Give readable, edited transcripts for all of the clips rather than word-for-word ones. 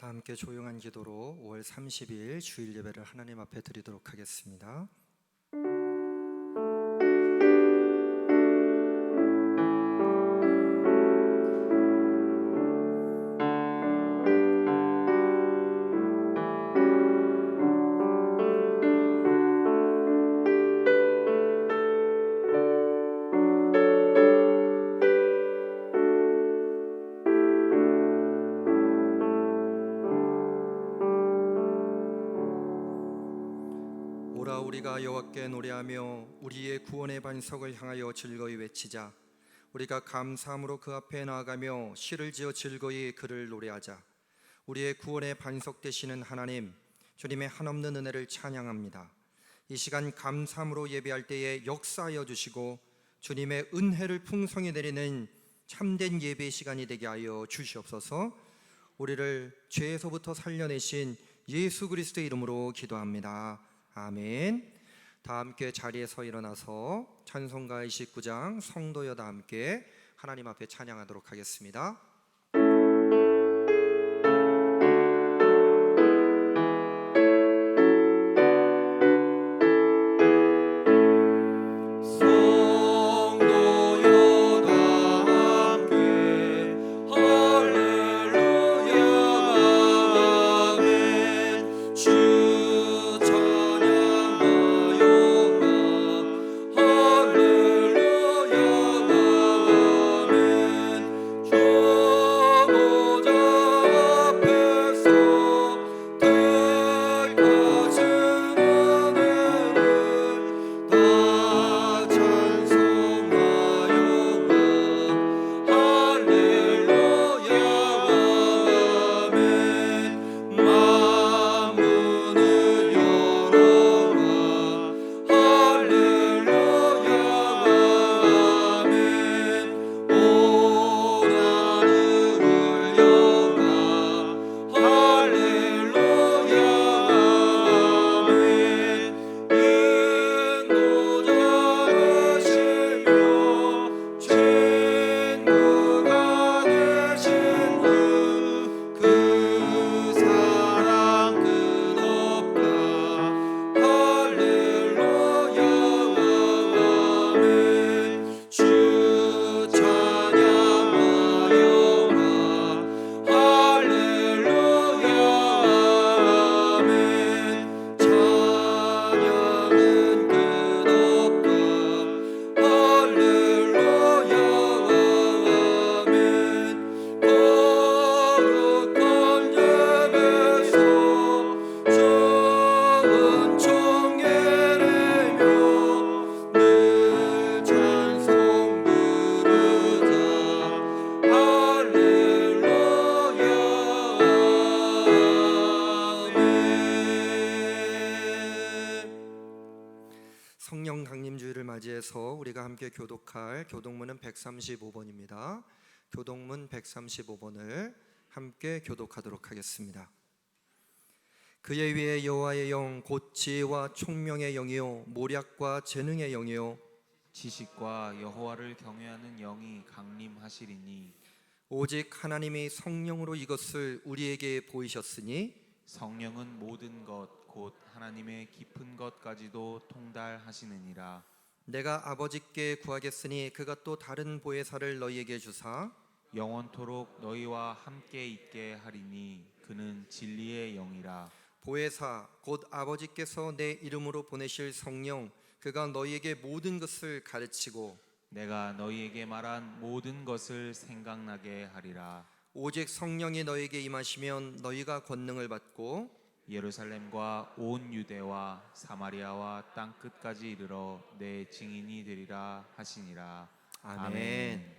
다 함께 조용한 기도로 5월 30일 주일 예배를 하나님 앞에 드리도록 하겠습니다. 오라 우리가 여호와께 노래하며 우리의 구원의 반석을 향하여 즐거이 외치자. 우리가 감사함으로 그 앞에 나아가며 시를 지어 즐거이 그를 노래하자. 우리의 구원의 반석 되시는 하나님, 주님의 한없는 은혜를 찬양합니다. 이 시간 감사함으로 예배할 때에 역사하여 주시고 주님의 은혜를 풍성히 내리는 참된 예배의 시간이 되게 하여 주시옵소서. 우리를 죄에서부터 살려내신 예수 그리스도의 이름으로 기도합니다. 아멘. 다 함께 자리에서 일어나서 찬송가 29장 성도여 다 함께 하나님 앞에 찬양하도록 하겠습니다. 성령 강림주일을 맞이해서 우리가 함께 교독할 교독문은 135번입니다. 교독문 135번을 함께 교독하도록 하겠습니다. 그의 위에 여호와의 영 곧 지혜와 총명의 영이요 모략과 재능의 영이요 지식과 여호와를 경외하는 영이 강림하시리니 오직 하나님이 성령으로 이것을 우리에게 보이셨으니 성령은 모든 것 곧 하나님의 깊은 것까지도 통달하시느니라. 내가 아버지께 구하겠으니 그가 또 다른 보혜사를 너희에게 주사 영원토록 너희와 함께 있게 하리니 그는 진리의 영이라. 보혜사 곧 아버지께서 내 이름으로 보내실 성령 그가 너희에게 모든 것을 가르치고 내가 너희에게 말한 모든 것을 생각나게 하리라. 오직 성령이 너희에게 임하시면 너희가 권능을 받고 예루살렘과 온 유대와 사마리아와 땅 끝까지 이르러 내 증인이 되리라 하시니라. 아멘.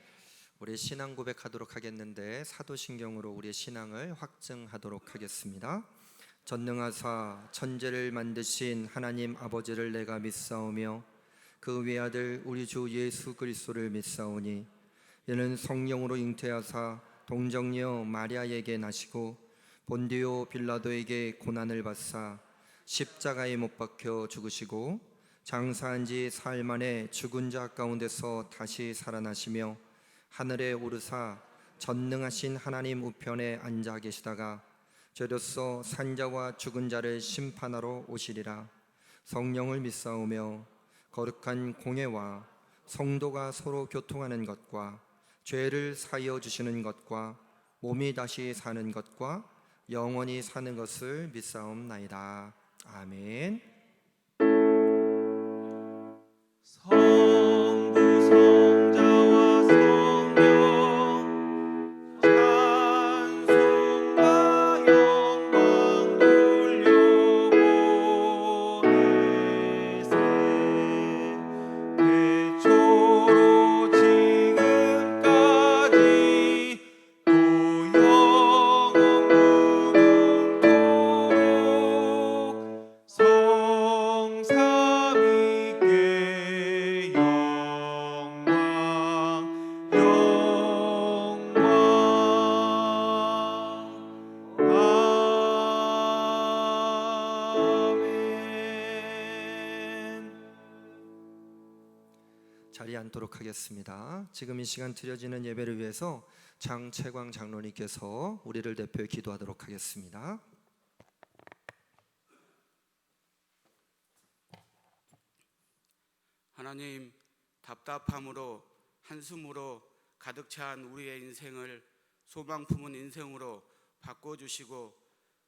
우리 신앙 고백하도록 하겠는데 사도신경으로 우리의 신앙을 확증하도록 하겠습니다. 전능하사 천지를 만드신 하나님 아버지를 내가 믿사오며 그 외아들 우리 주 예수 그리스도를 믿사오니 이는 성령으로 잉태하사 동정녀 마리아에게 나시고 본디오 빌라도에게 고난을 받사 십자가에 못 박혀 죽으시고 장사한 지 사흘 만에 죽은 자 가운데서 다시 살아나시며 하늘에 오르사 전능하신 하나님 우편에 앉아 계시다가 저로서 산자와 죽은 자를 심판하러 오시리라. 성령을 믿사오며 거룩한 공예와 성도가 서로 교통하는 것과 죄를 사하여 주시는 것과 몸이 다시 사는 것과 영원히 사는 것을 믿사옵나이다. 아멘. 성부 성자와 성령 찬송과 영광 돌려보내세. 태초로 지금까지 또 영원 무궁토록 성삼위께 영광 아멘. 자리에 앉도록 하겠습니다. 지금 이 시간 드려지는 예배를 위해서 장채광 장로님께서 우리를 대표해 기도하도록 하겠습니다. 하나님, 답답함으로 한숨으로 가득 찬 우리의 인생을 소망 품은 인생으로 바꿔주시고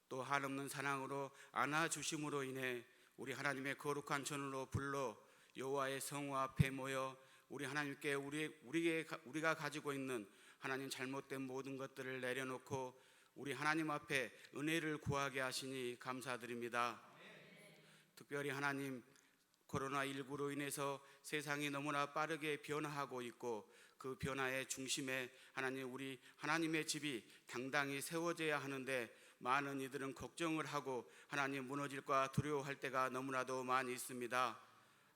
또 한없는 사랑으로 안아주심으로 인해 우리 하나님의 거룩한 전으로 불러 여호와의 성호 앞에 모여 우리 하나님께 우리가 가지고 있는 하나님 잘못된 모든 것들을 내려놓고 우리 하나님 앞에 은혜를 구하게 하시니 감사드립니다. 특별히 하나님, 코로나19로 인해서 세상이 너무나 빠르게 변화하고 있고 그 변화의 중심에 우리 하나님의 집이 당당히 세워져야 하는데 많은 이들은 걱정을 하고 하나님 무너질까 두려워할 때가 너무나도 많이 있습니다.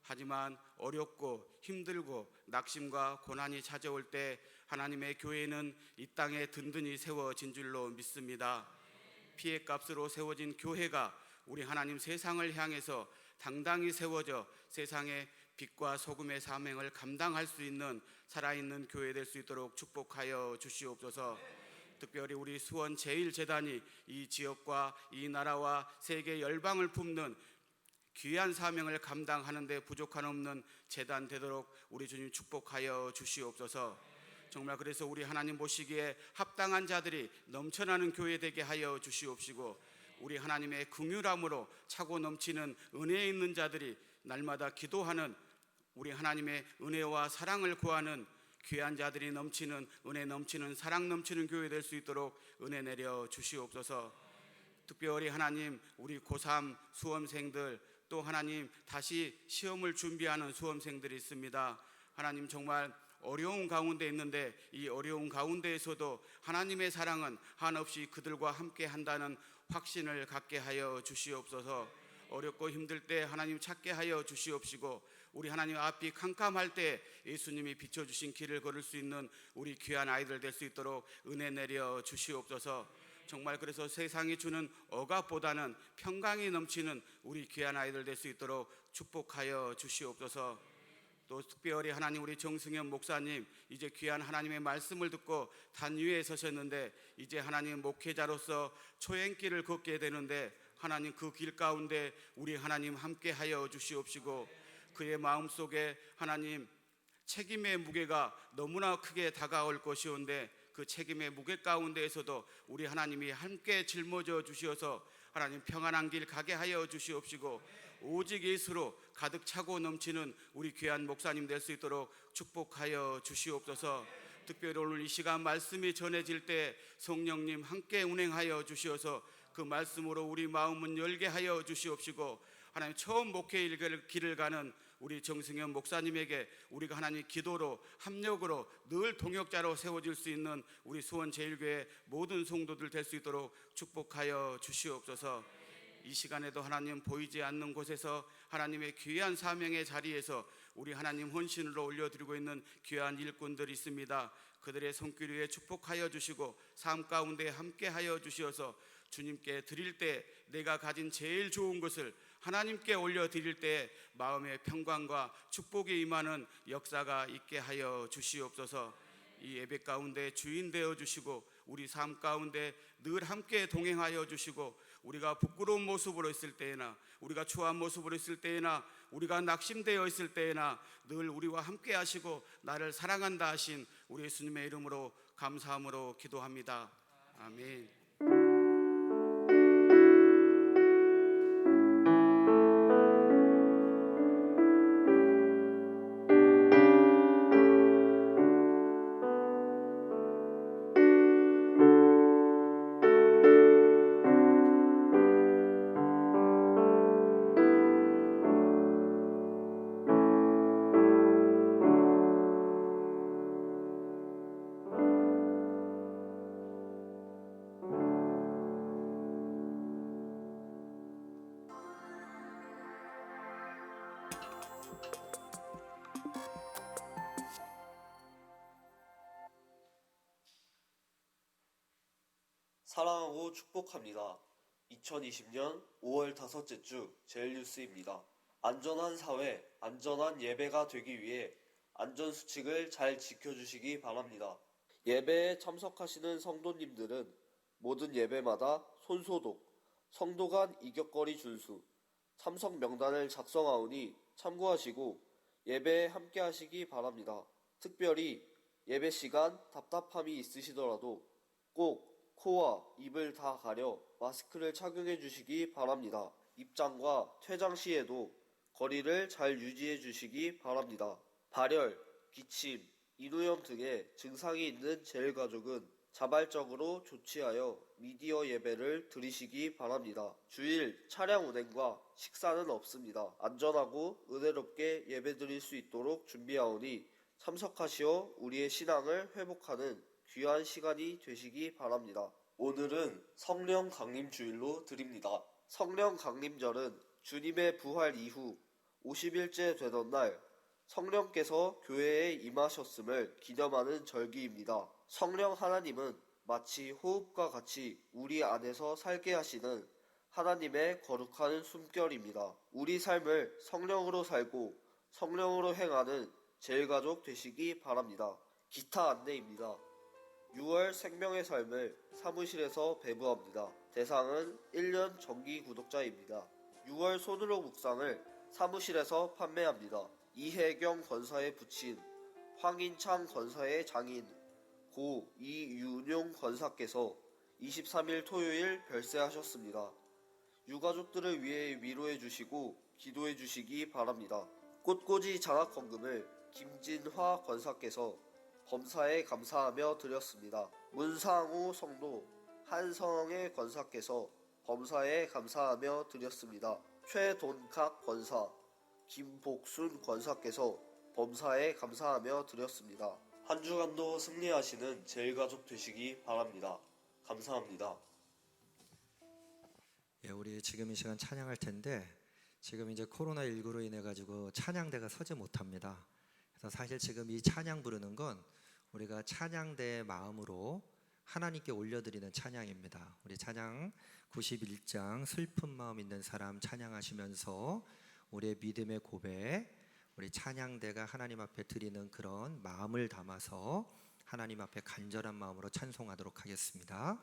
하지만 어렵고 힘들고 낙심과 고난이 찾아올 때 하나님의 교회는 이 땅에 든든히 세워진 줄로 믿습니다. 피해값으로 세워진 교회가 우리 하나님 세상을 향해서 당당히 세워져 세상의 빛과 소금의 사명을 감당할 수 있는 살아있는 교회 될 수 있도록 축복하여 주시옵소서. 특별히 우리 수원 제1재단이 이 지역과 이 나라와 세계 열방을 품는 귀한 사명을 감당하는 데 부족한 없는 재단 되도록 우리 주님 축복하여 주시옵소서. 정말 그래서 우리 하나님 보시기에 합당한 자들이 넘쳐나는 교회 되게 하여 주시옵시고 우리 하나님의 긍휼함으로 차고 넘치는 은혜 있는 자들이 날마다 기도하는 우리 하나님의 은혜와 사랑을 구하는 귀한 자들이 넘치는 은혜 넘치는 사랑 넘치는 교회 될 수 있도록 은혜 내려 주시옵소서. 특별히 하나님, 우리 고3 수험생들 또 하나님 다시 시험을 준비하는 수험생들이 있습니다. 하나님, 정말 어려운 가운데 있는데 이 어려운 가운데에서도 하나님의 사랑은 한없이 그들과 함께 한다는 확신을 갖게 하여 주시옵소서. 어렵고 힘들 때 하나님 찾게 하여 주시옵시고 우리 하나님 앞이 캄캄할 때 예수님이 비춰주신 길을 걸을 수 있는 우리 귀한 아이들 될 수 있도록 은혜 내려 주시옵소서. 정말 그래서 세상이 주는 억압보다는 평강이 넘치는 우리 귀한 아이들 될 수 있도록 축복하여 주시옵소서. 또 특별히 하나님, 우리 정승현 목사님 이제 귀한 하나님의 말씀을 듣고 단 위에 서셨는데 이제 하나님 목회자로서 초행길을 걷게 되는데 하나님 그 길 가운데 우리 하나님 함께 하여 주시옵시고 그의 마음속에 하나님 책임의 무게가 너무나 크게 다가올 것이온데 그 책임의 무게 가운데에서도 우리 하나님이 함께 짊어져 주시어서 하나님 평안한 길 가게 하여 주시옵시고 오직 예수로 가득 차고 넘치는 우리 귀한 목사님 될 수 있도록 축복하여 주시옵소서. 특별히 오늘 이 시간 말씀이 전해질 때 성령님 함께 운행하여 주시어서 그 말씀으로 우리 마음은 열게 하여 주시옵시고 하나님 처음 목회 길을 가는 우리 정승현 목사님에게 우리가 하나님 기도로 합력으로 늘 동역자로 세워질 수 있는 우리 수원 제일교회 모든 성도들 될 수 있도록 축복하여 주시옵소서. 이 시간에도 하나님 보이지 않는 곳에서 하나님의 귀한 사명의 자리에서 우리 하나님 헌신으로 올려드리고 있는 귀한 일꾼들이 있습니다. 그들의 손길 위에 축복하여 주시고 삶 가운데 함께하여 주시어서 주님께 드릴 때 내가 가진 제일 좋은 것을 하나님께 올려드릴 때 마음의 평강과 축복이 임하는 역사가 있게 하여 주시옵소서. 이 예배 가운데 주인 되어 주시고 우리 삶 가운데 늘 함께 동행하여 주시고 우리가 부끄러운 모습으로 있을 때에나 우리가 추한 모습으로 있을 때에나 우리가 낙심되어 있을 때에나 늘 우리와 함께 하시고 나를 사랑한다 하신 우리 예수님의 이름으로 감사함으로 기도합니다. 아멘. 사랑하고 축복합니다. 2020년 5월 다섯째 주 제일뉴스입니다. 안전한 사회, 안전한 예배가 되기 위해 안전수칙을 잘 지켜주시기 바랍니다. 예배에 참석하시는 성도님들은 모든 예배마다 손소독, 성도 간 이격거리 준수, 참석 명단을 작성하오니 참고하시고 예배에 함께 하시기 바랍니다. 특별히 예배 시간 답답함이 있으시더라도 꼭 코와 입을 다 가려 마스크를 착용해 주시기 바랍니다. 입장과 퇴장 시에도 거리를 잘 유지해 주시기 바랍니다. 발열, 기침, 인후염 등의 증상이 있는 제일가족은 자발적으로 조치하여 미디어 예배를 드리시기 바랍니다. 주일 차량 운행과 식사는 없습니다. 안전하고 은혜롭게 예배 드릴 수 있도록 준비하오니 참석하시어 우리의 신앙을 회복하는 귀한 시간이 되시기 바랍니다. 오늘은 성령 강림 주일로 드립니다. 성령 강림절은 주님의 부활 이후 50일째 되던 날 성령께서 교회에 임하셨음을 기념하는 절기입니다. 성령 하나님은 마치 호흡과 같이 우리 안에서 살게 하시는 하나님의 거룩한 숨결입니다. 우리 삶을 성령으로 살고 성령으로 행하는 제일가족 되시기 바랍니다. 기타 안내입니다. 6월 생명의 삶을 사무실에서 배부합니다. 대상은 1년 정기 구독자입니다. 6월 손으로 묵상을 사무실에서 판매합니다. 이혜경 권사의 부친, 황인창 권사의 장인, 고 이윤용 권사께서 23일 토요일 별세하셨습니다. 유가족들을 위해 위로해 주시고 기도해 주시기 바랍니다. 꽃꽂이 장학헌금을 김진화 권사께서 범사에 감사하며 드렸습니다. 문상우 성도 한성의 권사께서 범사에 감사하며 드렸습니다. 최돈각 권사, 김복순 권사께서 범사에 감사하며 드렸습니다. 한 주간도 승리하시는 제일가족 되시기 바랍니다. 감사합니다. 예, 우리 지금 이 시간 찬양할 텐데 지금 이제 코로나19로 인해 가지고 찬양대가 서지 못합니다. 그래서 사실 지금 이 찬양 부르는 건 우리가 찬양대의 마음으로 하나님께 올려드리는 찬양입니다. 우리 찬양 91장 슬픈 마음 있는 사람 찬양하시면서 우리의 믿음의 고백, 우리 찬양대가 하나님 앞에 드리는 그런 마음을 담아서 하나님 앞에 간절한 마음으로 찬송하도록 하겠습니다.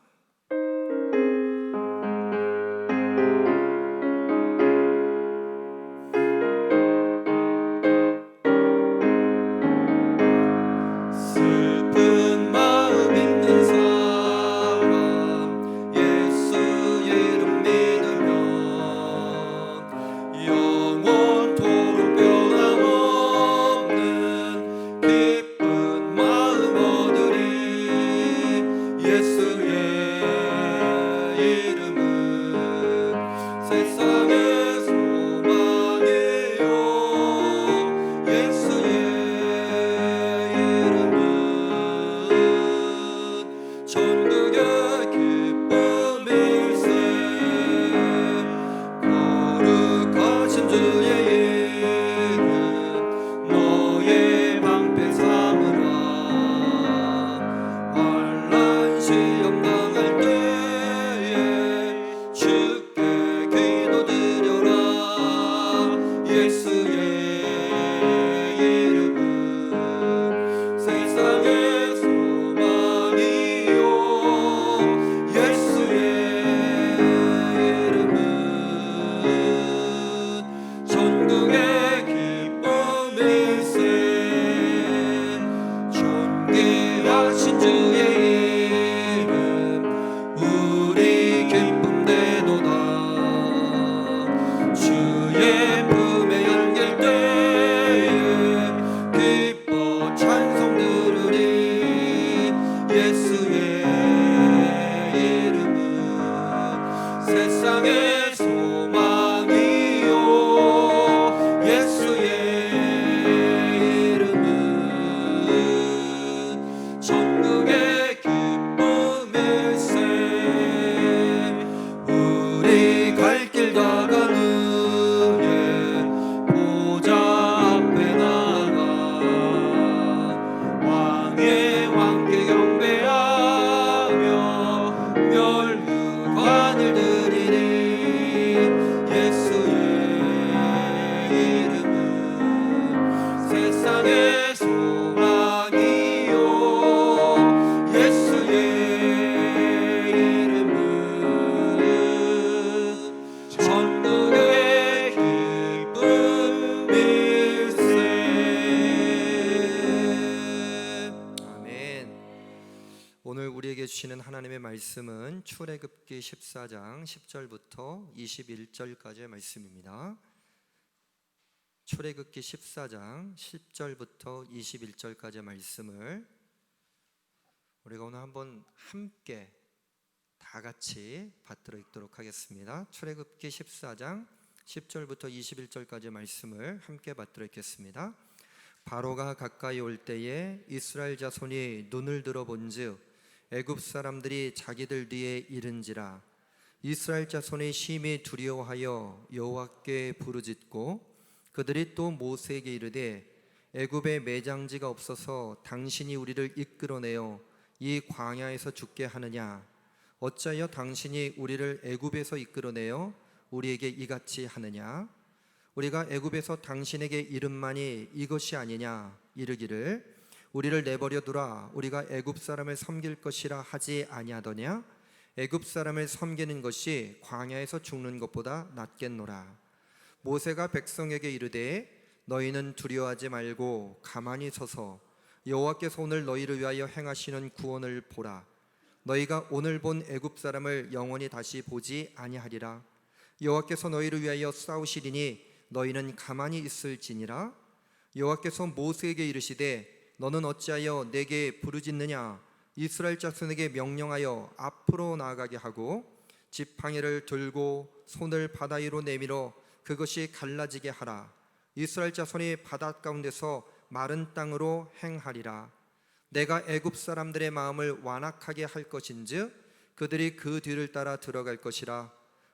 슬픈 마음 있는 사람 예수 이름 믿으면 영원토록 변함없는 기쁜 마음 얻으리. 예수의 이름은 세상의 소망이요. 예수의 이름은 천국의 기쁨일세. 거룩하신 주의 이름 너의 방패 삼으라. 환난 시험 당할 때에 주께 기도드리라. 주시는 하나님의 말씀은 출애굽기 14장 10절부터 21절까지의 말씀입니다. 출애굽기 14장 10절부터 21절까지의 말씀을 우리가 오늘 한번 함께 다 같이 받들어 읽도록 하겠습니다. 출애굽기 14장 10절부터 21절까지의 말씀을 함께 받들어 읽겠습니다. 바로가 가까이 올 때에 이스라엘 자손이 눈을 들어 본즉 애굽 사람들이 자기들 뒤에 이른지라. 이스라엘 자손이 심히 두려워하여 여호와께 부르짖고 그들이 또 모세에게 이르되 애굽에 매장지가 없어서 당신이 우리를 이끌어내어 이 광야에서 죽게 하느냐. 어찌하여 당신이 우리를 애굽에서 이끌어내어 우리에게 이같이 하느냐. 우리가 애굽에서 당신에게 이름만이 이것이 아니냐. 이르기를 우리를 내버려 두라. 우리가 애굽 사람을 섬길 것이라 하지 아니하더냐. 애굽 사람을 섬기는 것이 광야에서 죽는 것보다 낫겠노라. 모세가 백성에게 이르되 너희는 두려워하지 말고 가만히 서서 여호와께서 오늘 너희를 위하여 행하시는 구원을 보라. 너희가 오늘 본 애굽 사람을 영원히 다시 보지 아니하리라. 여호와께서 너희를 위하여 싸우시리니 너희는 가만히 있을지니라. 여호와께서 모세에게 이르시되 너는 어찌하여 내게 부르짖느냐. 이스라엘 자손에게 명령하여 앞으로 나아가게 하고 지팡이를 들고 손을 바다 위로 내밀어 그것이 갈라지게 하라. 이스라엘 자손이 바다 가운데서 마른 땅으로 행하리라. 내가 애굽 사람들의 마음을 완악하게 할 것인즉 그들이 그 뒤를 따라 들어갈 것이라.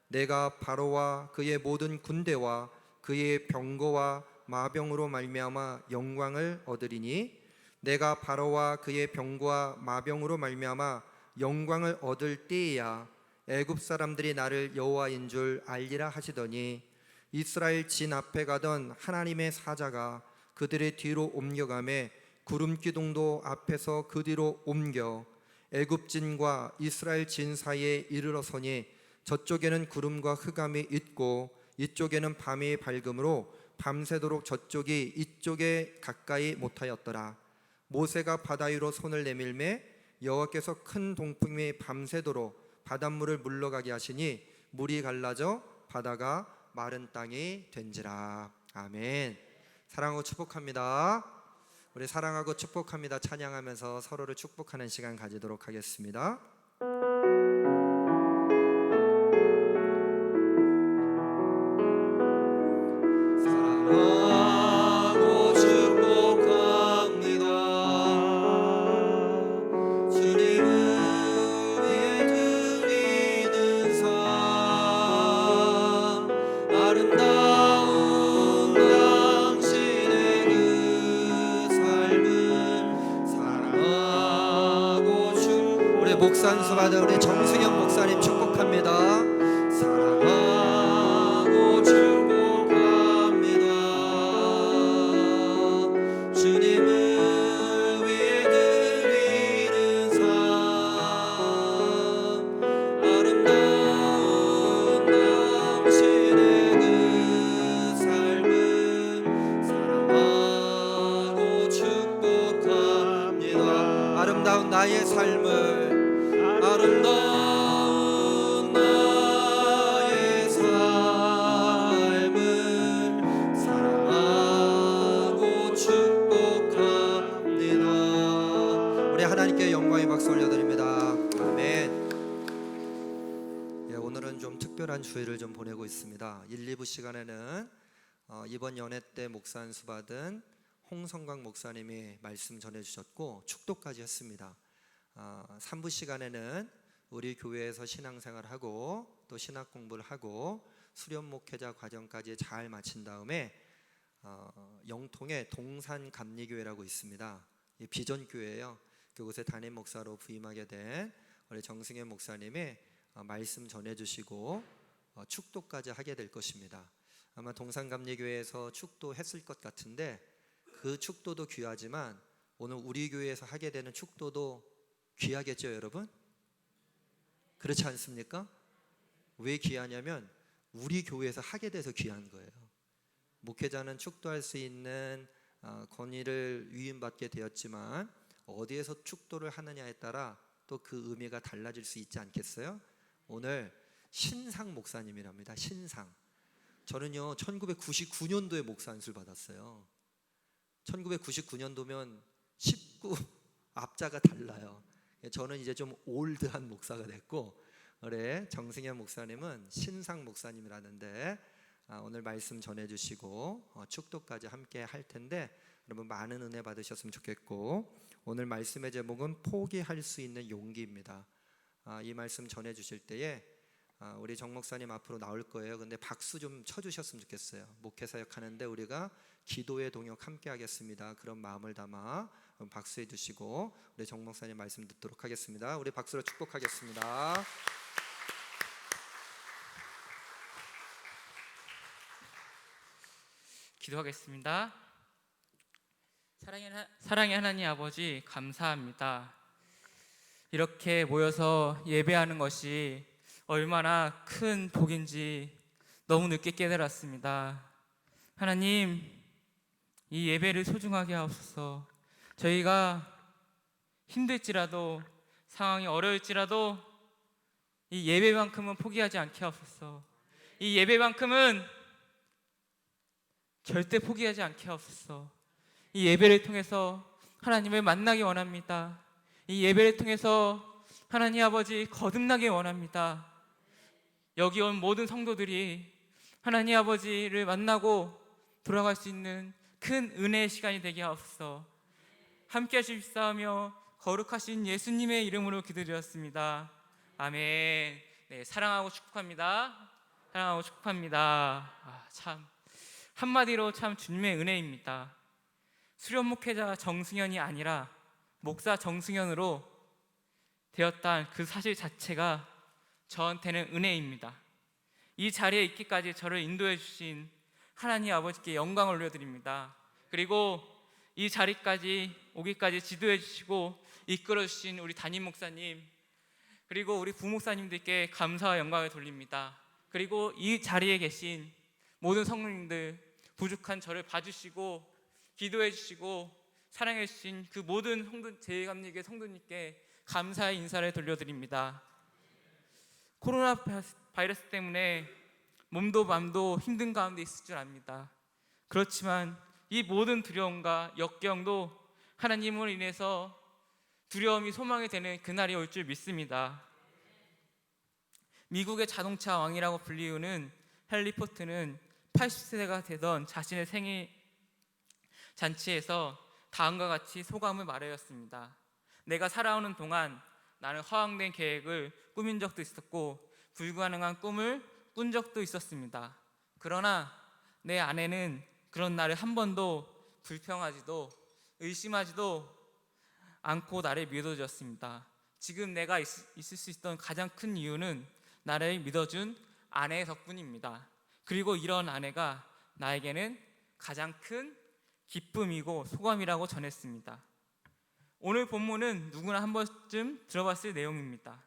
내가 바로와 그의 모든 군대와 그의 병거와 마병으로 말미암아 영광을 얻으리니 내가 바로와 그의 병거와 마병으로 말미암아 영광을 얻을 때에야 애굽 사람들이 나를 여호와인 줄 알리라 하시더니 이스라엘 진 앞에 가던 하나님의 사자가 그들의 뒤로 옮겨가매 구름 기둥도 앞에서 그 뒤로 옮겨 애굽 진과 이스라엘 진 사이에 이르러서니 저쪽에는 구름과 흑암이 있고 이쪽에는 밤이 밝음으로 밤새도록 저쪽이 이쪽에 가까이 못하였더라. 모세가 바다 위로 손을 내밀매 여호와께서 큰 동풍이 밤새도록 바닷물을 물러가게 하시니 물이 갈라져 바다가 마른 땅이 된지라. 아멘. 사랑하고 축복합니다. 우리 사랑하고 축복합니다 찬양하면서 서로를 축복하는 시간 가지도록 하겠습니다. 사랑하고 축복합니다. 주님을 위해 드리는 삶 아름다운 당신의 그 삶을 사랑하고 우리 목산수 받은 우리 정승현 목사님 축복합니다. 사랑하고 축복합니다. 주님을 위해 드리는 삶 아름다운 당신의 그 삶을 사랑하고 축복합니다. 아름다운 나의 삶을 아름다운 나의 삶을 사랑하고 축복합니다. 우리 하나님께 영광의 박수 올려드립니다. 아멘. 오늘은 좀 특별한 주일을 좀 보내고 있습니다. 1, 2부 시간에는 이번 연회 때 목사 안수 받은 홍성광 목사님이 말씀 전해주셨고 축도까지 했습니다. 3부 시간에는 우리 교회에서 신앙생활하고 또 신학 공부를 하고 수련 목회자 과정까지 잘 마친 다음에 영통에 동산감리교회라고 있습니다. 비전교회예요. 그곳에 담임 목사로 부임하게 된 우리 정승현 목사님이 말씀 전해주시고 축도까지 하게 될 것입니다. 아마 동산감리교회에서 축도했을 것 같은데 그 축도도 귀하지만 오늘 우리 교회에서 하게 되는 축도도 귀하겠죠, 여러분? 그렇지 않습니까? 왜 귀하냐면 우리 교회에서 하게 돼서 귀한 거예요. 목회자는 축도할 수 있는 권위를 위임받게 되었지만 어디에서 축도를 하느냐에 따라 또 그 의미가 달라질 수 있지 않겠어요? 오늘 신상 목사님이랍니다. 신상. 저는요 1999년도에 목사 안수를 받았어요. 1999년도면 19 앞자가 달라요. 저는 이제 좀 올드한 목사가 됐고, 올해 정승현 목사님은 신상 목사님이라는데 오늘 말씀 전해주시고 축도까지 함께 할 텐데 여러분 많은 은혜 받으셨으면 좋겠고, 오늘 말씀의 제목은 포기할 수 있는 용기입니다. 이 말씀 전해주실 때에 우리 정 목사님 앞으로 나올 거예요. 근데 박수 좀 쳐주셨으면 좋겠어요. 목회사역 하는데 우리가 기도의 동역 함께 하겠습니다. 그런 마음을 담아 박수해 주시고 우리 정 목사님 말씀 듣도록 하겠습니다. 우리 박수로 축복하겠습니다. 기도하겠습니다. 사랑의 하나님 아버지, 감사합니다. 이렇게 모여서 예배하는 것이 얼마나 큰 복인지 너무 늦게 깨달았습니다. 하나님, 이 예배를 소중하게 하옵소서. 저희가 힘들지라도, 상황이 어려울지라도 이 예배만큼은 포기하지 않게 하옵소서. 이 예배만큼은 절대 포기하지 않게 하옵소서. 이 예배를 통해서 하나님을 만나기 원합니다. 이 예배를 통해서 하나님 아버지 거듭나기 원합니다. 여기 온 모든 성도들이 하나님 아버지를 만나고 돌아갈 수 있는 큰 은혜의 시간이 되게 하옵소서. 함께 하십사하며 거룩하신 예수님의 이름으로 기도드렸습니다. 아멘. 네, 사랑하고 축복합니다. 사랑하고 축복합니다. 참 한마디로 참 주님의 은혜입니다. 수련 목회자 정승현이 아니라 목사 정승현으로 되었다는 그 사실 자체가 저한테는 은혜입니다. 이 자리에 있기까지 저를 인도해 주신 하나님 아버지께 영광을 올려드립니다. 그리고 이 자리까지 오기까지 지도해 주시고 이끌어 주신 우리 담임 목사님, 그리고 우리 부목사님들께 감사와 영광을 돌립니다. 그리고 이 자리에 계신 모든 성도님들, 부족한 저를 봐주시고 기도해 주시고 사랑해 주신 그 모든 제감리교 성도님께 감사의 인사를 돌려드립니다. 코로나 바이러스 때문에 몸도 마음도 힘든 가운데 있을 줄 압니다. 그렇지만 이 모든 두려움과 역경도 하나님으로 인해서 두려움이 소망이 되는 그날이 올 줄 믿습니다. 미국의 자동차 왕이라고 불리우는 헨리 포트는 80세가 되던 자신의 생일 잔치에서 다음과 같이 소감을 말하였습니다. 내가 살아오는 동안 나는 허황된 계획을 꾸민 적도 있었고 불가능한 꿈을 꾼 적도 있었습니다. 그러나 내 아내는 그런 나를 한 번도 불평하지도 의심하지도 않고 나를 믿어주었습니다. 지금 내가 있을 수 있던 가장 큰 이유는 나를 믿어준 아내의 덕분입니다. 그리고 이런 아내가 나에게는 가장 큰 기쁨이고 소감이라고 전했습니다. 오늘 본문은 누구나 한 번쯤 들어봤을 내용입니다.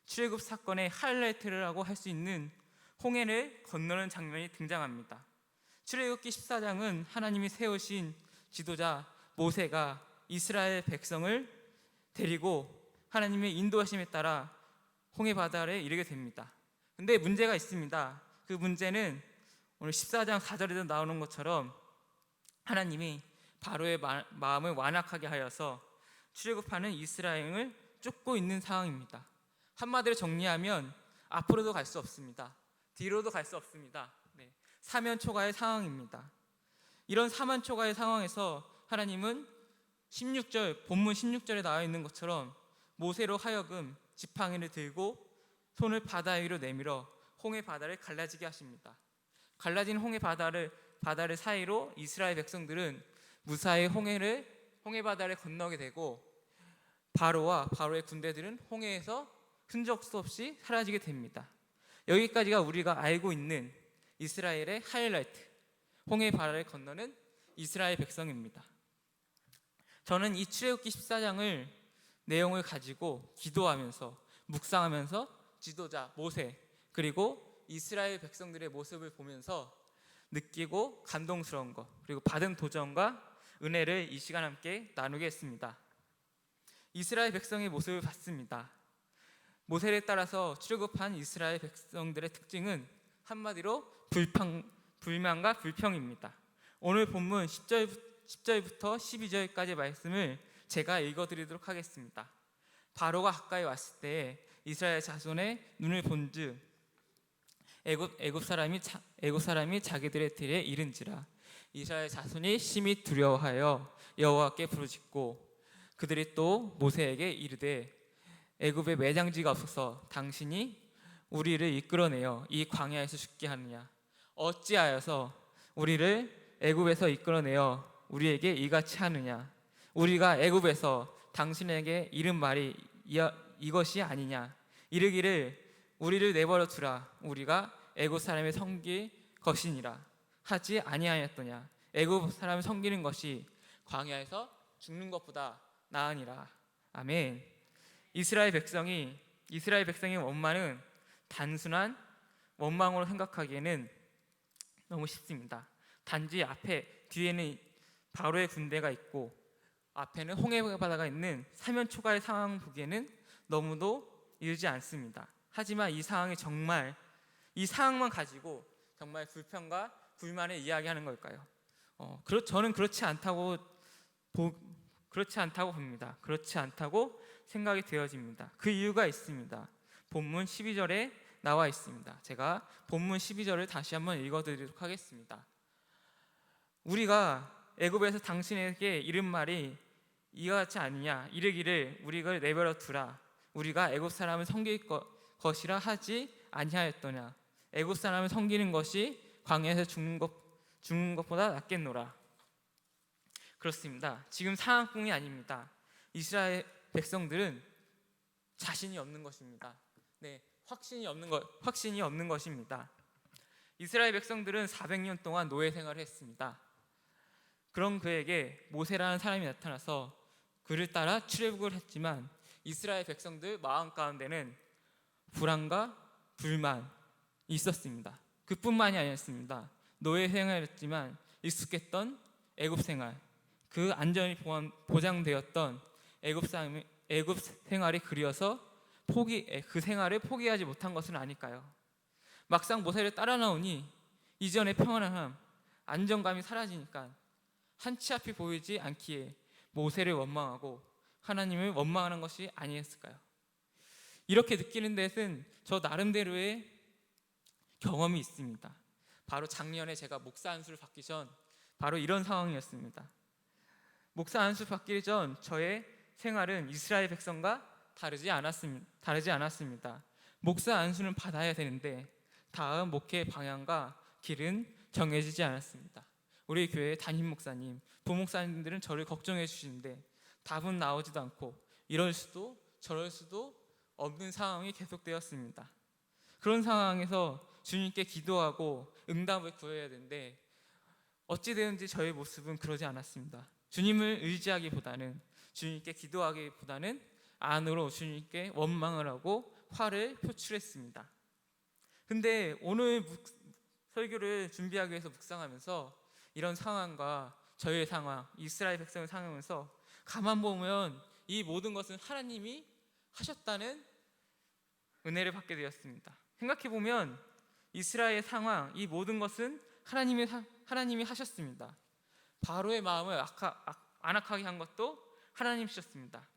출애굽 사건의 하이라이트라고 할 수 있는 홍해를 건너는 장면이 등장합니다. 출애굽기 14장은 하나님이 세우신 지도자 모세가 이스라엘 백성을 데리고 하나님의 인도하심에 따라 홍해 바다에 이르게 됩니다. 근데 문제가 있습니다. 그 문제는 오늘 14장 4절에도 나오는 것처럼 하나님이 바로의 마음을 완악하게 하여서 출애굽하는 이스라엘을 쫓고 있는 상황입니다. 한마디로 정리하면 앞으로도 갈 수 없습니다. 뒤로도 갈 수 없습니다. 사면초가의 상황입니다. 이런 사면초가의 상황에서 하나님은 16절, 본문 16절에 나와 있는 것처럼 모세로 하여금 지팡이를 들고 손을 바다 위로 내밀어 홍해 바다를 갈라지게 하십니다. 갈라진 홍해 바다를 사이로 이스라엘 백성들은 무사히 홍해 바다를 건너게 되고 바로와 바로의 군대들은 홍해에서 흔적도 없이 사라지게 됩니다. 여기까지가 우리가 알고 있는 이스라엘의 하이라이트, 홍해 바다를 건너는 이스라엘 백성입니다. 저는 이 출애굽기 14장을 내용을 가지고 기도하면서 묵상하면서 지도자 모세 그리고 이스라엘 백성들의 모습을 보면서 느끼고 감동스러운 것 그리고 받은 도전과 은혜를 이 시간 함께 나누겠습니다. 이스라엘 백성의 모습을 봤습니다. 모세를 따라서 출애굽한 이스라엘 백성들의 특징은 한마디로 불만과 불평입니다. 오늘 본문 10절부터 12절까지 말씀을 제가 읽어드리도록 하겠습니다. 바로가 가까이 왔을 때에 이스라엘 자손의 눈을 본즉 애굽 사람이 자기들의 들에 이른지라. 이스라엘 자손이 심히 두려워하여 여호와께 부르짖고 그들이 또 모세에게 이르되 애굽에 매장지가 없어서 당신이 우리를 이끌어내어 이 광야에서 죽게 하느냐. 어찌하여서 우리를 애굽에서 이끌어내어 우리에게 이같이 하느냐. 우리가 애굽에서 당신에게 이른 말이 이것이 아니냐. 이르기를 우리를 내버려 두라. 우리가 애굽 사람을 섬길 것이니라 하지 아니하였더냐. 애굽 사람을 섬기는 것이 광야에서 죽는 것보다 나으니라. 아멘. 이스라엘 백성의 원망은 단순한 원망으로 생각하기에는 너무 쉽습니다. 단지 뒤에는 바로의 군대가 있고 앞에는 홍해바다가 있는 사면초가의 상황 보기에는 너무도 이르지 않습니다. 하지만 이 상황만 가지고 정말 불평과 불만을 이야기하는 걸까요? 저는 그렇지 않다고 봅니다. 그렇지 않다고 생각이 되어집니다. 그 이유가 있습니다. 본문 12절에 나와 있습니다. 제가 본문 12절을 다시 한번 읽어드리도록 하겠습니다. 우리가 애굽에서 당신에게 이른 말이 이와 같이 아니냐. 이르기를 우리가 내버려 두라. 우리가 애굽 사람을 섬길 것이라 하지 아니하였더냐. 애굽 사람을 섬기는 것이 광야에서 죽는 것보다 낫겠노라. 그렇습니다. 지금 상황뿐이 아닙니다. 이스라엘 백성들은 자신이 없는 것입니다. 확신이 없는 것입니다. 이스라엘 백성들은 400년 동안 노예 생활을 했습니다. 그런 그에게 모세라는 사람이 나타나서 그를 따라 출애굽을 했지만 이스라엘 백성들 마음 가운데는 불안과 불만이 있었습니다. 그뿐만이 아니었습니다. 노예 생활했지만 익숙했던 애굽 생활, 그 안전이 보장되었던 애굽 생활이 그리워서 그 생활을 포기하지 못한 것은 아닐까요? 막상 모세를 따라 나오니 이전의 평안함, 안정감이 사라지니까 한치 앞이 보이지 않기에 모세를 원망하고 하나님을 원망하는 것이 아니었을까요? 이렇게 느끼는 데는 저 나름대로의 경험이 있습니다. 바로 작년에 제가 목사 안수를 받기 전 바로 이런 상황이었습니다. 목사 안수 받기 전 저의 생활은 이스라엘 백성과 다르지 않았습니다. 목사 안수는 받아야 되는데 다음 목회 방향과 길은 정해지지 않았습니다. 우리 교회 담임 목사님, 부목사님들은 저를 걱정해 주시는데 답은 나오지도 않고 이럴 수도 저럴 수도 없는 상황이 계속되었습니다. 그런 상황에서 주님께 기도하고 응답을 구해야 되는데 어찌 되는지 저의 모습은 그러지 않았습니다. 주님을 의지하기보다는 주님께 기도하기보다는 안으로 주님께 원망을 하고 화를 표출했습니다. 근데 오늘 설교를 준비하기 위해서 묵상하면서 이런 상황과 저의 상황, 이스라엘 백성의 상황에서 가만 보면 이 모든 것은 하나님이 하셨다는 은혜를 받게 되었습니다. 생각해 보면 이스라엘의 상황, 이 모든 것은 하나님이 하셨습니다. 바로의 마음을 안악하게 한 것도 하나님이셨습니다.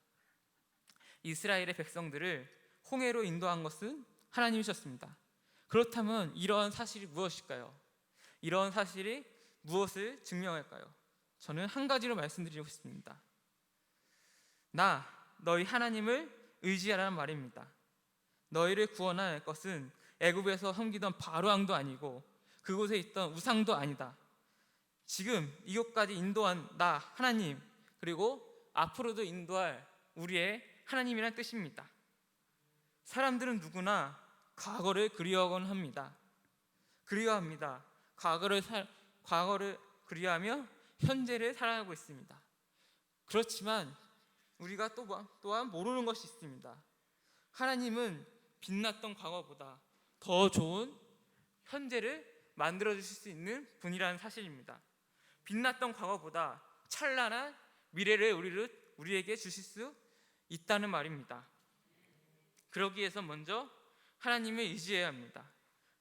이스라엘의 백성들을 홍해로 인도한 것은 하나님이셨습니다. 그렇다면 이러한 사실이 무엇일까요? 이러한 사실이 무엇을 증명할까요? 저는 한 가지로 말씀드리고 싶습니다. 너희 하나님을 의지하라는 말입니다. 너희를 구원할 것은 애굽에서 섬기던 바로 왕도 아니고 그곳에 있던 우상도 아니다. 지금 이곳까지 인도한 나 하나님, 그리고 앞으로도 인도할 우리의 하나님이란 뜻입니다. 사람들은 누구나 과거를 그리워합니다. 과거를 그리워하며 현재를 살아가고 있습니다. 그렇지만 우리가 또한 모르는 것이 있습니다. 하나님은 빛났던 과거보다 더 좋은 현재를 만들어 주실 수 있는 분이라는 사실입니다. 빛났던 과거보다 찬란한 미래를 우리에게 주실 수 있다는 말입니다. 그러기 위해서 먼저 하나님을 의지해야 합니다.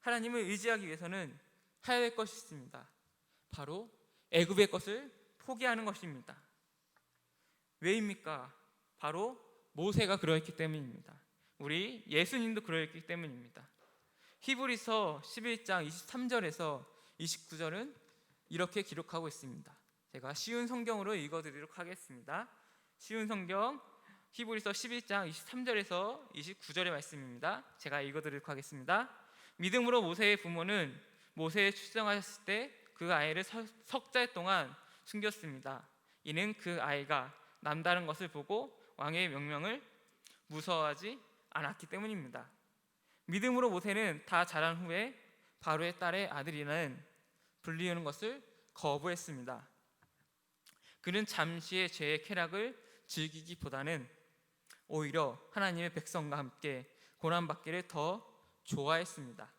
하나님을 의지하기 위해서는 해야 할 것이 있습니다. 바로 애굽의 것을 포기하는 것입니다. 왜입니까? 바로 모세가 그러했기 때문입니다. 우리 예수님도 그러했기 때문입니다. 히브리서 11장 23절에서 29절은 이렇게 기록하고 있습니다. 제가 쉬운 성경으로 읽어드리도록 하겠습니다. 쉬운 성경 히브리서 11장 23절에서 29절의 말씀입니다. 제가 읽어드리도록 하겠습니다. 믿음으로 모세의 부모는 모세에 출생하셨을 때 그 아이를 석 달 동안 숨겼습니다. 이는 그 아이가 남다른 것을 보고 왕의 명령을 무서워하지 않았기 때문입니다. 믿음으로 모세는 다 자란 후에 바로의 딸의 아들이라는 불리우는 것을 거부했습니다. 그는 잠시의 죄의 쾌락을 즐기기보다는 오히려 하나님의 백성과 함께 고난받기를 더 좋아했습니다.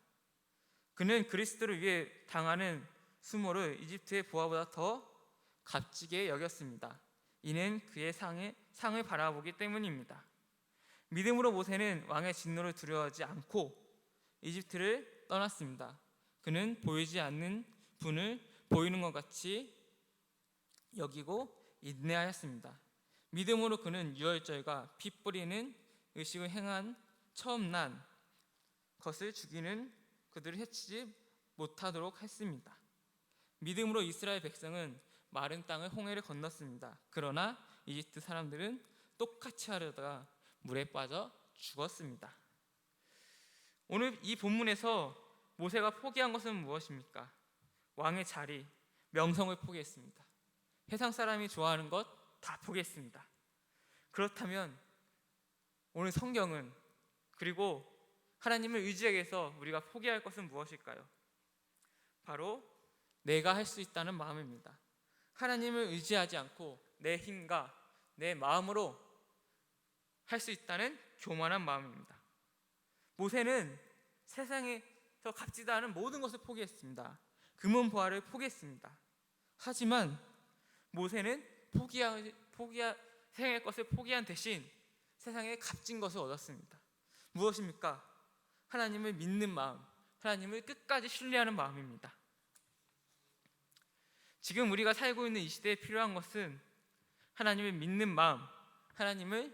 그는 그리스도를 위해 당하는 수모를 이집트의 부하보다 더 값지게 여겼습니다. 이는 그의 상을 바라보기 때문입니다. 믿음으로 모세는 왕의 진노를 두려워하지 않고 이집트를 떠났습니다. 그는 보이지 않는 분을 보이는 것 같이 여기고 인내하였습니다. 믿음으로 그는 유월절과 피 뿌리는 의식을 행한 처음 난 것을 죽이는 그들을 해치지 못하도록 했습니다. 믿음으로 이스라엘 백성은 마른 땅을 홍해를 건넜습니다. 그러나 이집트 사람들은 똑같이 하려다가 물에 빠져 죽었습니다. 오늘 이 본문에서 모세가 포기한 것은 무엇입니까? 왕의 자리, 명성을 포기했습니다. 세상 사람이 좋아하는 것 다 포기했습니다. 그렇다면 오늘 성경은 그리고 하나님을 의지하기 위해서 우리가 포기할 것은 무엇일까요? 바로 내가 할 수 있다는 마음입니다. 하나님을 의지하지 않고 내 힘과 내 마음으로 할 수 있다는 교만한 마음입니다. 모세는 세상에서 값지도 않은 모든 것을 포기했습니다. 금은 보화를 포기했습니다. 하지만 모세는 세상의 것을 포기한 대신 세상에 값진 것을 얻었습니다. 무엇입니까? 하나님을 믿는 마음, 하나님을 끝까지 신뢰하는 마음입니다. 지금 우리가 살고 있는 이 시대에 필요한 것은 하나님을 믿는 마음, 하나님을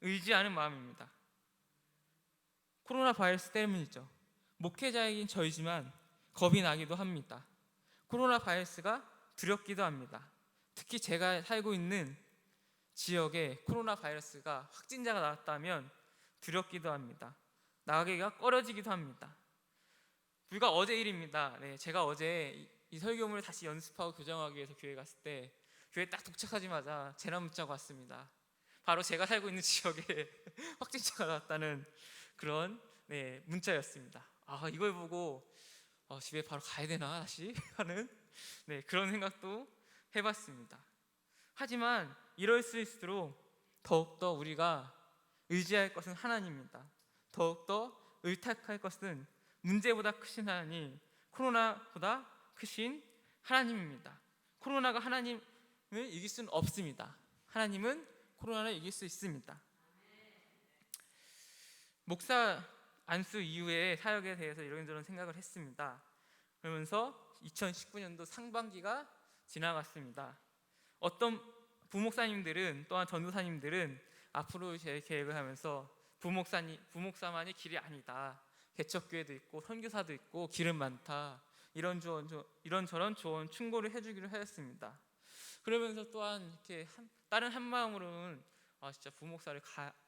의지하는 마음입니다. 코로나 바이러스 때문이죠. 목회자이긴 저이지만 겁이 나기도 합니다. 코로나 바이러스가 두렵기도 합니다. 특히 제가 살고 있는 지역에 코로나 바이러스가 확진자가 나왔다면 두렵기도 합니다. 나가기가 꺼려지기도 합니다. 불과 어제 일입니다. 제가 어제 이 설교문을 다시 연습하고 교정하기 위해서 교회 갔을 때 교회 딱 도착하자마자 전화 문자가 왔습니다. 바로 제가 살고 있는 지역에 확진자가 나왔다는 그런 문자였습니다. 이걸 보고 집에 바로 가야 되나 다시 하는 그런 생각도 해봤습니다. 하지만 이럴 수있도록 더욱더 우리가 의지할 것은 하나님입니다. 더욱더 의탁할 것은 문제보다 크신 하나님, 코로나보다 크신 하나님입니다. 코로나가 하나님을 이길 수는 없습니다. 하나님은 코로나를 이길 수 있습니다. 목사 안수 이후에 사역에 대해서 이런저런 생각을 했습니다. 그러면서 2019년도 상반기가 지나갔습니다. 어떤 부목사님들은 또한 전도사님들은 앞으로 제 계획을 하면서 부목사만이 길이 아니다. 개척교회도 있고 선교사도 있고 길은 많다. 이런저런 조언 충고를 해주기로 하였습니다. 그러면서 또한 이렇게 다른 한 마음으로는 진짜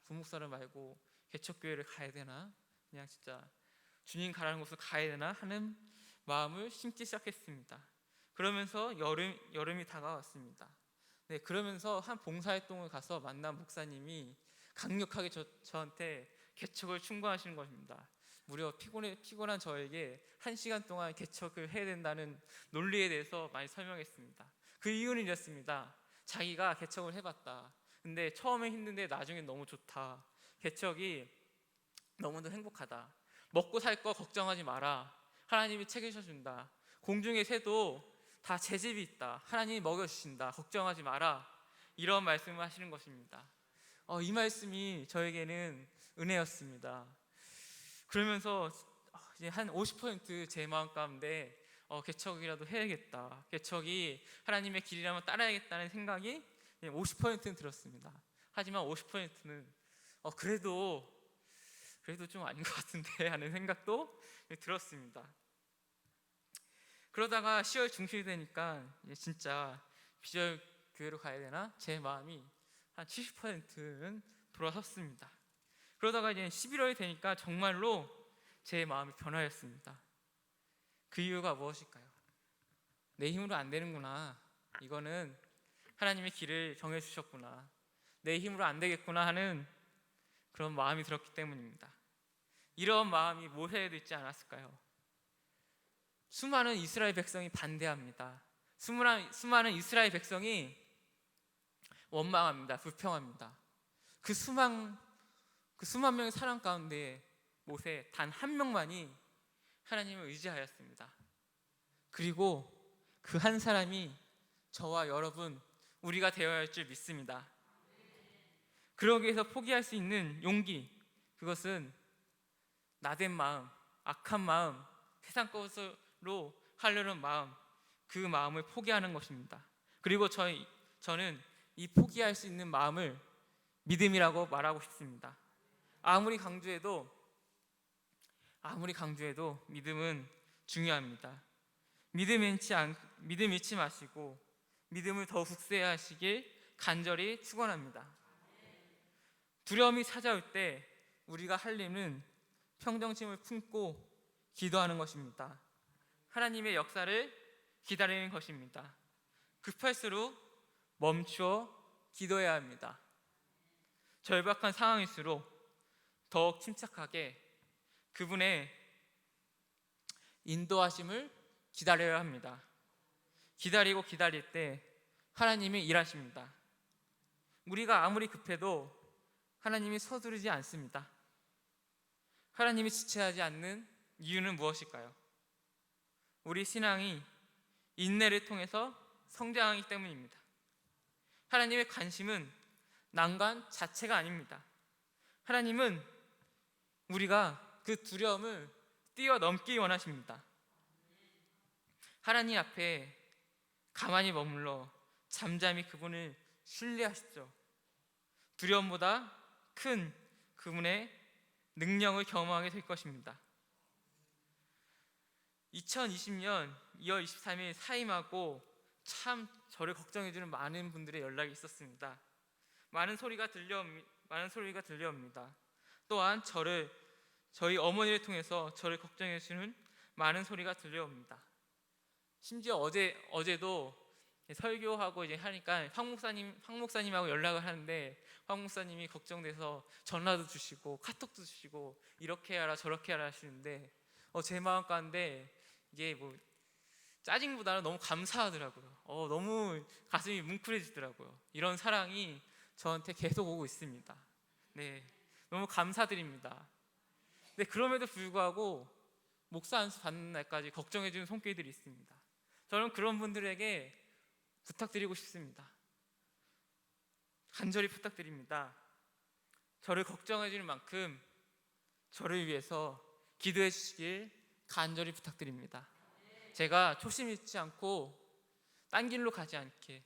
부목사를 말고 개척교회를 가야 되나? 그냥 진짜 주님 가라는 곳을 가야 되나? 하는 마음을 심기 시작했습니다. 그러면서 여름이 다가왔습니다. 그러면서 한 봉사활동을 가서 만난 목사님이 강력하게 저한테 개척을 충고하시는 것입니다. 무려 피곤한 저에게 1시간 동안 개척을 해야 된다는 논리에 대해서 많이 설명했습니다. 그 이유는 이랬습니다. 자기가 개척을 해봤다. 근데 처음에 힘든데 나중에 너무 좋다. 개척이 너무도 행복하다. 먹고 살 거 걱정하지 마라. 하나님이 책임져준다. 공중의 새도 다 제 집이 있다. 하나님이 먹여주신다. 걱정하지 마라. 이런 말씀을 하시는 것입니다. 이 말씀이 저에게는 은혜였습니다. 그러면서 이제 한 50%제 마음 가운데 개척이라도 해야겠다. 개척이 하나님의 길이라면 따라야겠다는 생각이 50%는 들었습니다. 하지만 50%는 그래도 좀 아닌 것 같은데 하는 생각도 들었습니다. 그러다가 10월 중순이 되니까 이제 진짜 비주얼 교회로 가야 되나? 제 마음이 한 70%는 돌아섰습니다. 그러다가 이제 11월이 되니까 정말로 제 마음이 변화했습니다. 그 이유가 무엇일까요? 내 힘으로 안 되는구나. 이거는 하나님의 길을 정해주셨구나. 내 힘으로 안 되겠구나 하는 그런 마음이 들었기 때문입니다. 이런 마음이 모세에도 있지 않았을까요? 수많은 이스라엘 백성이 반대합니다. 수많은 이스라엘 백성이 원망합니다. 불평합니다. 그 수만 명의 사람 가운데 모세 단 한 명만이 하나님을 의지하였습니다. 그리고 그 한 사람이 저와 여러분, 우리가 되어야 할 줄 믿습니다. 그러기 위해서 포기할 수 있는 용기, 그것은 나된 마음, 악한 마음, 세상 것으로 하려는 마음, 그 마음을 포기하는 것입니다. 그리고 저는 이 포기할 수 있는 마음을 믿음이라고 말하고 싶습니다. 아무리 강조해도 믿음은 중요합니다. 믿음 잃지 마시고 믿음을 더 굳세하시길 간절히 축원합니다. 두려움이 찾아올 때 우리가 할 일은 평정심을 품고 기도하는 것입니다. 하나님의 역사를 기다리는 것입니다. 급할수록 멈추어 기도해야 합니다. 절박한 상황일수록 더욱 침착하게 그분의 인도하심을 기다려야 합니다. 기다리고 기다릴 때 하나님이 일하십니다. 우리가 아무리 급해도 하나님이 서두르지 않습니다. 하나님이 지체하지 않는 이유는 무엇일까요? 우리 신앙이 인내를 통해서 성장하기 때문입니다. 하나님의 관심은 난관 자체가 아닙니다. 하나님은 우리가 그 두려움을 뛰어넘기 원하십니다. 하나님 앞에 가만히 머물러 잠잠히 그분을 신뢰하십시오. 두려움보다 큰 그분의 능력을 경험하게 될 것입니다. 2020년 2월 23일 사임하고 참 저를 걱정해주는 많은 분들의 연락이 있었습니다. 많은 소리가 들려옵니다. 또한 저희 어머니를 통해서 저를 걱정해주는 많은 소리가 들려옵니다. 심지어 어제도 설교하고 이제 하니까 황 목사님하고 연락을 하는데 황 목사님이 걱정돼서 전화도 주시고 카톡도 주시고 이렇게 하라 저렇게 하라 하시는데 제 마음 가운데 이게 뭐 짜증보다는 너무 감사하더라고요. 너무 가슴이 뭉클해지더라고요. 이런 사랑이 저한테 계속 오고 있습니다. 네, 너무 감사드립니다. 네, 그럼에도 불구하고 목사 안수 받는 날까지 걱정해주는 손길들이 있습니다. 저는 그런 분들에게 부탁드리고 싶습니다. 간절히 부탁드립니다. 저를 걱정해주는 만큼 저를 위해서 기도해 주시길 간절히 부탁드립니다. 제가 초심 잃지 않고 딴 길로 가지 않게,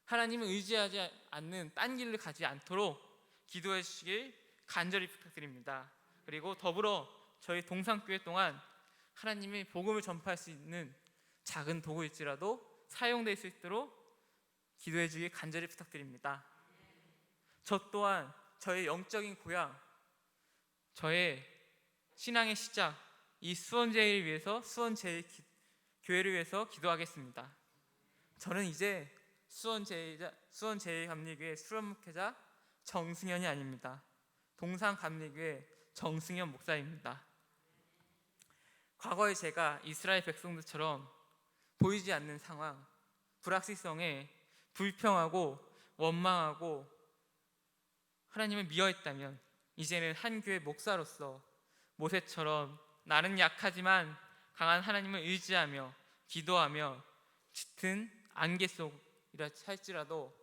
하나님을 의지하지 않는 딴 길로 가지 않도록 기도해 주시길 간절히 부탁드립니다. 그리고 더불어 저희 동산교회 동안 하나님의 복음을 전파할 수 있는 작은 도구일지라도 사용될 수 있도록 기도해 주길 간절히 부탁드립니다. 저 또한 저의 영적인 고향, 저의 신앙의 시작, 이 수원제일을 위해서 수원제일교회를 위해서 기도하겠습니다. 저는 이제 수원제일감리교회 수련목회자 정승현이 아닙니다. 동산감리교회 정승현 목사입니다. 과거에 제가 이스라엘 백성들처럼 보이지 않는 상황, 불확실성에 불평하고 원망하고 하나님을 미워했다면 이제는 한 교회 목사로서 모세처럼 나는 약하지만 강한 하나님을 의지하며 기도하며 짙은 안개 속이라 할지라도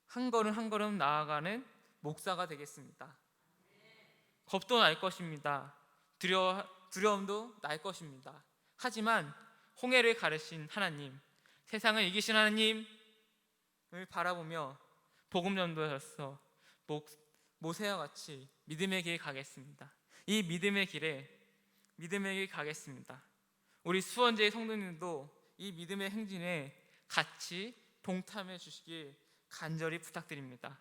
한 걸음 한 걸음 나아가는 목사가 되겠습니다. 겁도 날 것입니다. 두려움도 날 것입니다. 하지만 홍해를 가르신 하나님, 세상을 이기신 하나님을 바라보며 복음 전도자로서 모세와 같이 믿음의 길에 가겠습니다. 이 믿음의 길에 가겠습니다. 우리 수원제의 성도님도 이 믿음의 행진에 같이 동참해 주시길 간절히 부탁드립니다.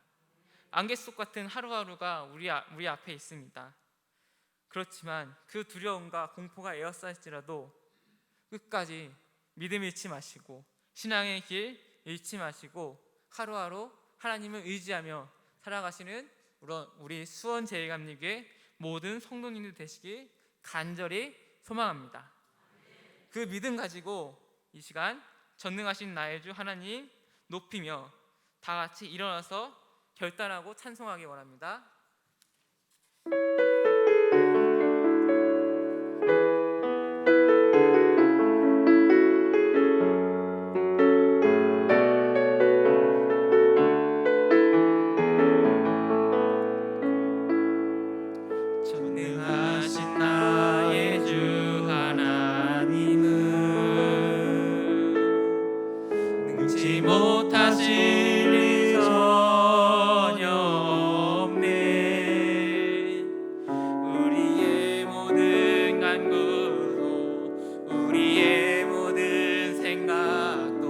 안개 속 같은 하루하루가 우리 앞에 있습니다. 그렇지만 그 두려움과 공포가 에워싸일지라도 끝까지 믿음 잃지 마시고 신앙의 길 잃지 마시고 하루하루 하나님을 의지하며 살아가시는 우리 수원제일감리교회 모든 성도님들 되시길 간절히 소망합니다. 그 믿음 가지고 이 시간 전능하신 나의 주 하나님 높이며 다 같이 일어나서 결단하고 찬송하기 원합니다. 전능하신 나의 주 하나님은 능치 못하실 일 전혀 없네. 우리의 모든 간구도 우리의 모든 생각도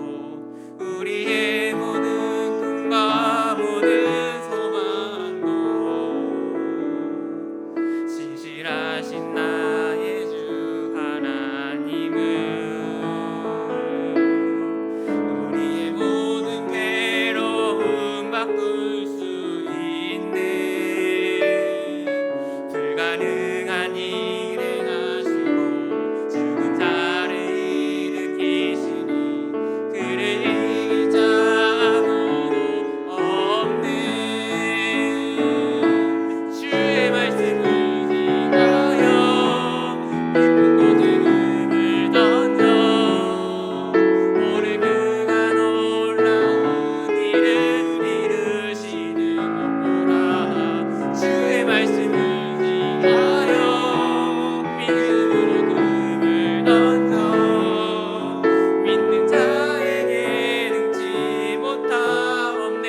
우리의 모든 꿈과 모든 소망도 신실하신 나의 주 하나님은 우리의 모든 괴로움 바꿀 수 있네. 불가능한 일 행하시고 죽은 자를 일으키시니 그를 이길 자 아무도 없네. 주의 말씀을 지하여 깊은 곳에 금을 던져 오늘 그가 놀라운 일을 이루시는 것 보라. 주의 말씀을 지하여 믿음으로 금을 던져 믿는 자에게 능치 못하옵네.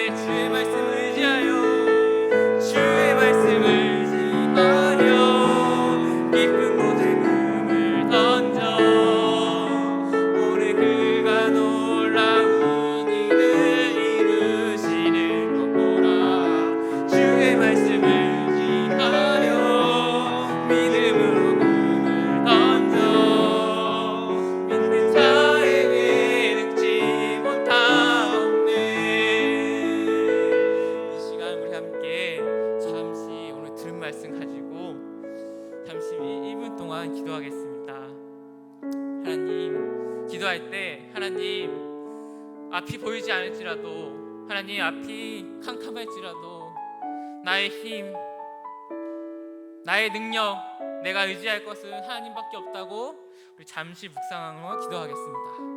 주의 말씀을 지하여 깊은 곳에 금을 던져 오늘 그가 놀라운 일을 이루시는 것 보라. 주의 말씀을 지하여 믿음으로 금을 던져 믿는 자에게 능치 못하옵네. 이 시간 우리 함께 잠시 오늘 들은 말씀 가지고 잠시 1분 동안 기도하겠습니다. 하나님, 기도할 때 하나님 앞이 보이지 않을지라도 하나님 앞이 캄캄할지라도 나의 힘, 나의 능력, 내가 의지할 것은 하나님밖에 없다고 우리 잠시 묵상하며 기도하겠습니다.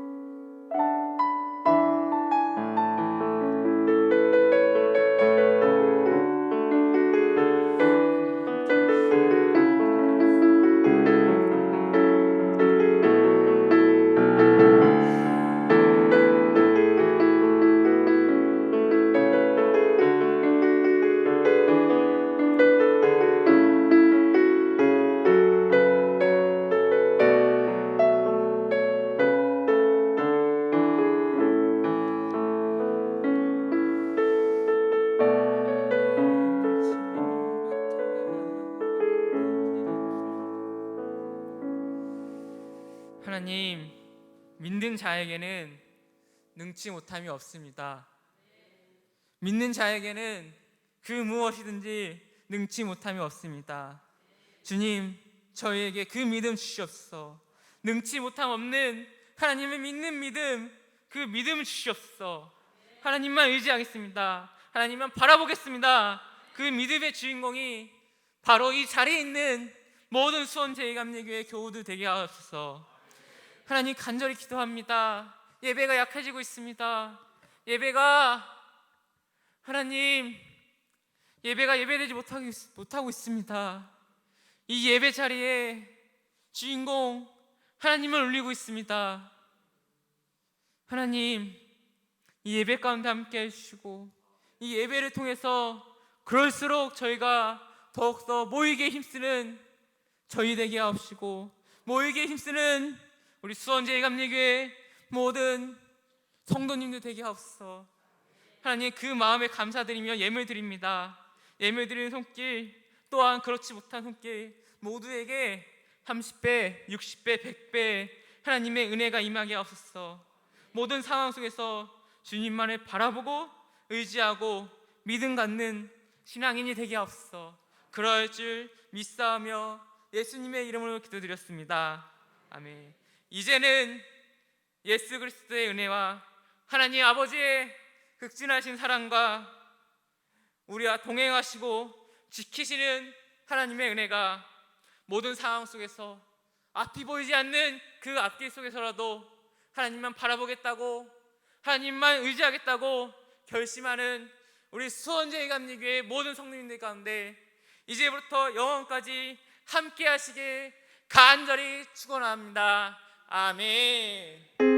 하나님, 믿는 자에게는 능치 못함이 없습니다. 믿는 자에게는 그 무엇이든지 능치 못함이 없습니다. 주님, 저희에게 그 믿음 주시옵소서. 능치 못함 없는 하나님을 믿는 믿음, 그 믿음 주시옵소서. 하나님만 의지하겠습니다. 하나님만 바라보겠습니다. 그 믿음의 주인공이 바로 이 자리에 있는 모든 수원제일감리교회 교우들 되게 하옵소서. 하나님, 간절히 기도합니다. 예배가 약해지고 있습니다. 예배가 하나님 예배가 예배되지 못하고 있습니다. 이 예배 자리에 주인공 하나님을 올리고 있습니다. 하나님, 이 예배 가운데 함께 해주시고 이 예배를 통해서 그럴수록 저희가 더욱더 모이게 힘쓰는 저희 되게 하옵시고, 모이게 힘쓰는 우리 수원제일감리교회 모든 성도님들 되게 하옵소서. 하나님, 그 마음에 감사드리며 예물 드립니다. 예물 드리는 손길, 또한 그렇지 못한 손길 모두에게 30배, 60배, 100배 하나님의 은혜가 임하게 하옵소서. 모든 상황 속에서 주님만을 바라보고 의지하고 믿음 갖는 신앙인이 되게 하옵소서. 그럴 줄 믿사오며 예수님의 이름으로 기도드렸습니다. 아멘. 이제는 예수 그리스도의 은혜와 하나님 아버지의 극진하신 사랑과 우리와 동행하시고 지키시는 하나님의 은혜가 모든 상황 속에서 앞이 보이지 않는 그 앞길 속에서라도 하나님만 바라보겠다고, 하나님만 의지하겠다고 결심하는 우리 수원제일감리교회 모든 성도님들 가운데 이제부터 영원까지 함께 하시길 간절히 축원합니다. 아멘.